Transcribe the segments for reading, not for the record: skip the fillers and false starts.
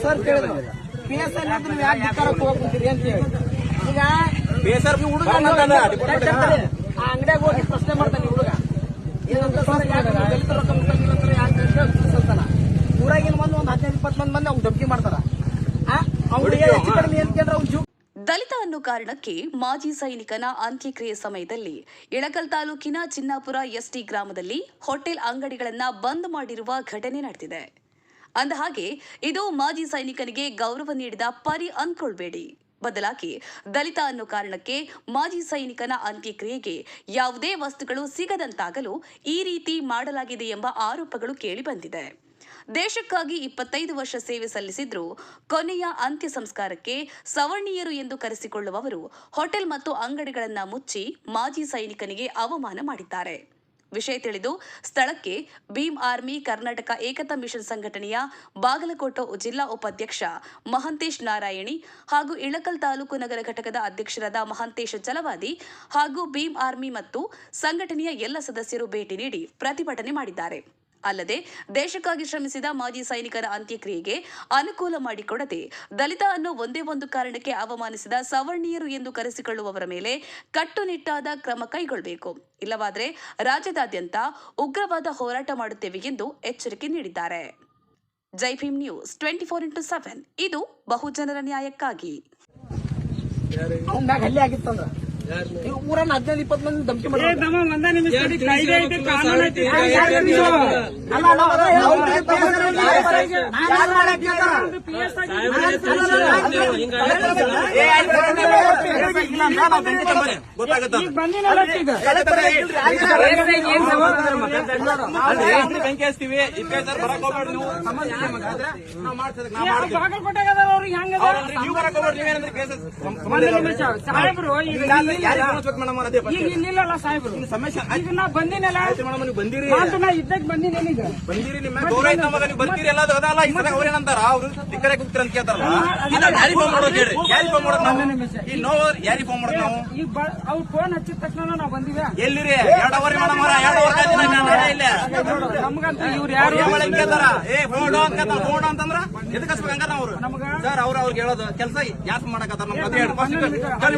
Sir ಕೇಳಿದ್ರು PSI ನೀವು ಯಾಕೆ ಧಿಕ್ಕಾರಕ್ಕೆ ಹೋಗ್ತೀರಿ ಅಂತ ಹೇಳಿ ಈಗ ಬೇಸರ್ ಹುಡುಗ ಆ ಅಂಗಡಿಯಾಗ ಹೋಗಿ ಪ್ರಶ್ನೆ ಮಾಡ್ತಾನೆ ಹುಡುಗ ಏನಂತ ಸರ್ ದಲಿತ ರೊಕ್ಕ ಯಾಕೆ ಊರಾಗಿನ ಮಂದಿ ಒಂದು 15-20 ಮಂದಿ ಅವ್ನು ಧಮಕಿ ಮಾಡ್ತಾರ ಅವ್ರಿಗೆ ಹೆಚ್ಚು ಕಡಿಮೆ ಏನ್ ಕೇಂದ್ರ ಅವ್ನು ದಲಿತ ಅನ್ನೋ ಕಾರಣಕ್ಕೆ ಮಾಜಿ ಸೈನಿಕನ ಅಂತ್ಯಕ್ರಿಯೆ ಸಮಯದಲ್ಲಿ ಇಳಕಲ್ ತಾಲೂಕಿನ ಚಿನ್ನಾಪುರ ಎಸ್ಟಿ ಗ್ರಾಮದಲ್ಲಿ ಹೋಟೆಲ್ ಅಂಗಡಿಗಳನ್ನ ಬಂದ್ ಮಾಡಿರುವ ಘಟನೆ ನಡೆದಿದೆ. ಅಂದಹಾಗೆ ಇದು ಮಾಜಿ ಸೈನಿಕನಿಗೆ ಗೌರವ ನೀಡಿದ ಪರಿ ಅಂದ್ಕೊಳ್ಬೇಡಿ. ಬದಲಾಗಿ ದಲಿತ ಅನ್ನೋ ಕಾರಣಕ್ಕೆ ಮಾಜಿ ಸೈನಿಕನ ಅಂತ್ಯಕ್ರಿಯೆಗೆ ಯಾವುದೇ ವಸ್ತುಗಳು ಸಿಗದಂತಾಗಲು ಈ ರೀತಿ ಮಾಡಲಾಗಿದೆ ಎಂಬ ಆರೋಪಗಳು ಕೇಳಿಬಂದಿದೆ. ದೇಶಕ್ಕಾಗಿ 25 ವರ್ಷ ಸೇವೆ ಸಲ್ಲಿಸಿದ್ರು ಕೊನೆಯ ಅಂತ್ಯ ಸಂಸ್ಕಾರಕ್ಕೆ ಸವರ್ಣೀಯರು ಎಂದು ಕರೆಸಿಕೊಳ್ಳುವವರು ಹೋಟೆಲ್ ಮತ್ತು ಅಂಗಡಿಗಳನ್ನ ಮುಚ್ಚಿ ಮಾಜಿ ಸೈನಿಕನಿಗೆ ಅವಮಾನ ಮಾಡಿದ್ದಾರೆ. ವಿಷಯ ತಿಳಿದು ಸ್ಥಳಕ್ಕೆ ಭೀಮ್ ಆರ್ಮಿ ಕರ್ನಾಟಕ ಏಕತಾ ಮಿಷನ್ ಸಂಘಟನೆಯ ಬಾಗಲಕೋಟೆ ಜಿಲ್ಲಾ ಉಪಾಧ್ಯಕ್ಷ ಮಹಂತೇಶ್ ನಾರಾಯಣಿ ಹಾಗೂ ಇಳಕಲ್ ತಾಲೂಕು ನಗರ ಘಟಕದ ಅಧ್ಯಕ್ಷರಾದ ಮಹಂತೇಶ ಚಲವಾದಿ ಹಾಗೂ ಭೀಮ್ ಆರ್ಮಿ ಮತ್ತು ಸಂಘಟನೆಯ ಎಲ್ಲ ಸದಸ್ಯರು ಭೇಟಿ ನೀಡಿ ಪ್ರತಿಭಟನೆ ಮಾಡಿದ್ದಾರೆ. ಅಲ್ಲದೆ ದೇಶಕ್ಕಾಗಿ ಶ್ರಮಿಸಿದ ಮಾಜಿ ಸೈನಿಕರ ಅಂತ್ಯಕ್ರಿಯೆಗೆ ಅನುಕೂಲ ಮಾಡಿಕೊಡದೆ ದಲಿತ ಅನ್ನೋ ಒಂದೇ ಒಂದು ಕಾರಣಕ್ಕೆ ಅವಮಾನಿಸಿದ ಸವರ್ಣೀಯರು ಎಂದು ಕರೆಸಿಕೊಳ್ಳುವವರ ಮೇಲೆ ಕಟ್ಟುನಿಟ್ಟಾದ ಕ್ರಮ ಕೈಗೊಳ್ಳಬೇಕು. ಇಲ್ಲವಾದರೆ ರಾಜ್ಯದಾದ್ಯಂತ ಉಗ್ರವಾದ ಹೋರಾಟ ಮಾಡುತ್ತೇವೆ ಎಂದು ಎಚ್ಚರಿಕೆ ನೀಡಿದ್ದಾರೆ. ಜೈ ಭೀಮ್ ನ್ಯೂಸ್ 24x7 ಇದು ಬಹುಜನರ ನ್ಯಾಯಕ್ಕಾಗಿ. ಊರನ್ನ 15-20 ಮಂದಿ ಧಮಕಿ ಮಾಡ್ತಾರೆ. ಬೆಂಕಿ ಹಚ್ತೀವಿ ಬಂದಿರಿ ನಿಮ್ಮ ಗೌರವ ನಮಗ ನೀವು ಬರ್ತೀರಿ ಎಲ್ಲ ಅದಲ್ಲ ಅವ್ರೇನಂತಾರ ಅವ್ರು ತಿಕ್ಕರೆ ಕೂಗ್ತೀರ ಅಂತ ಕೇಳ್ತಾರಲ್ಲ ಯಾರಿಗೆ ಫೋನ್ ಮಾಡೋದು ಹೇಳ್ರಿ ಯಾರಿಗೆ ಫೋನ್ ಮಾಡೋದು ನಾವು ಈ ನೋವು ಯಾರಿಗೆ ಫೋನ್ ಮಾಡೋದು ನಾವು ಅವ್ರು ಫೋನ್ ಹಚ್ಚಿದ ತಕ್ಷಣ ನಾವು ಬಂದಿವಿ ಎಲ್ಲಿರಿ 2 ಅವರ್ ಮೇಡಮ್ 2 ಅವರ್ ಇಲ್ಲ ನಮ್ಗಂತ ಇವ್ರು ಯಾರು ಕೇಳ್ತಾರ ಏ ಫೋನ್ ಅಂತ ಫೋನ್ ಅಂತಂದ್ರ ಎದಕ್ಕೆ ಹಚ್ಬೇಕಂಗ ನಾವು ಸರ್ ಅವ್ರಿಗೆ ಹೇಳೋದು ಕೆಲಸ ಯಾಕೆ ಮಾಡಕತ್ತಾರ ನಮ್ ಕತೆ ಹೇಳಿ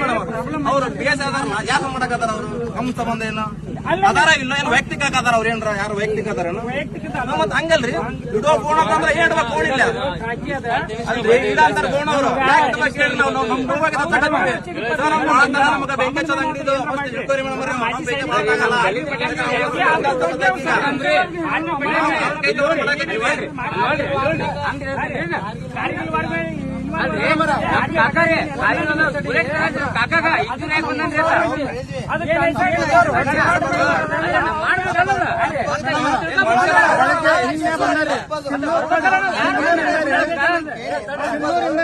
ಮೇಡಮ್ ಅವ್ರು ಬೇಸ್ ಅದಾರಲ್ಲ ಯಾಕೆ ಮಾಡಕತ್ತಾರ ಅವರು ನಮ್ಮ ಸಂಬಂಧ ಏನು ಅದಾರ ಇಲ್ಲ ಏನು ವೈಯಕ್ತಿಕ ಹಾಕದಾರ ಅವ್ರ ಏನ್ರ ಯಾರು ವೈಯಕ್ತಿಕ ಅದಾರ ಮತ್ ಹಂಗಲ್ರಿ ಇಡೋ ಫೋನ್ ಅಂತಂದ್ರೆ ಏನ್ ಫೋನ್ ಇಲ್ಲ ಅಲ್ರಿ ಇಡ ಅಂತಾರ ಫೋನ್ ಅವರು ಕೇಳಿ ನಾವು ನಮ್ ನಮ್ಗೆ ಬೆಂಕಿ ಹಚ್ಚದ ಅಂಗಡಿದು ಇಟ್ಕೋರಿ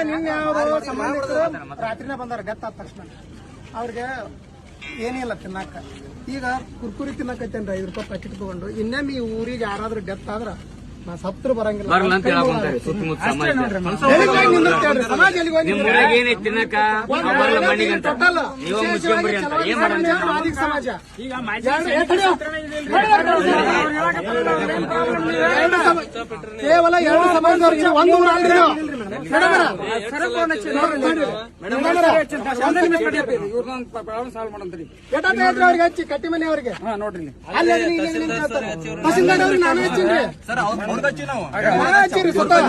ನಿನ್ನೆ ಅವರು ಸಂಬಂಧಿಕರು ರಾತ್ರಿನೇ ಬಂದಾರ ಗತ್ತಾದ ತಕ್ಷಣ ಅವ್ರಿಗೆ ಏನಿಲ್ಲ ತಿನ್ನಾಕ. ಈಗ ಕುರ್ಕುರಿ ತಿನ್ನಕತ್ತೇನ್ರಿ 5 ರೂಪಾಯಿ ಪ್ಯಾಕೆಟ್ ತಗೊಂಡು ಇನ್ನೊಮ್ಮೆ ಈ ಊರಿಗೆ ಯಾರಾದ್ರೂ ಡೆತ್ ಆದ್ರ ನಾ ಸತ್ರು ಬರಂಗಿಲ್ಲ. ಸಮಾಜ ಕೇವಲ 2 ಸಮಾಜದವ್ರಿಗೆ ಒಂದು ಊರು ಅವ್ರಿಗೆ ಹಚ್ಚಿ ಕಟ್ಟಿ ಮನೆ ಅವ್ರಿಗೆ ನೋಡ್ರಿ ತಹಸೀಲ್ದಾರ್ ನಾನು ಹಚ್ಚಿನ್ರಿ ಸ್ವತಃ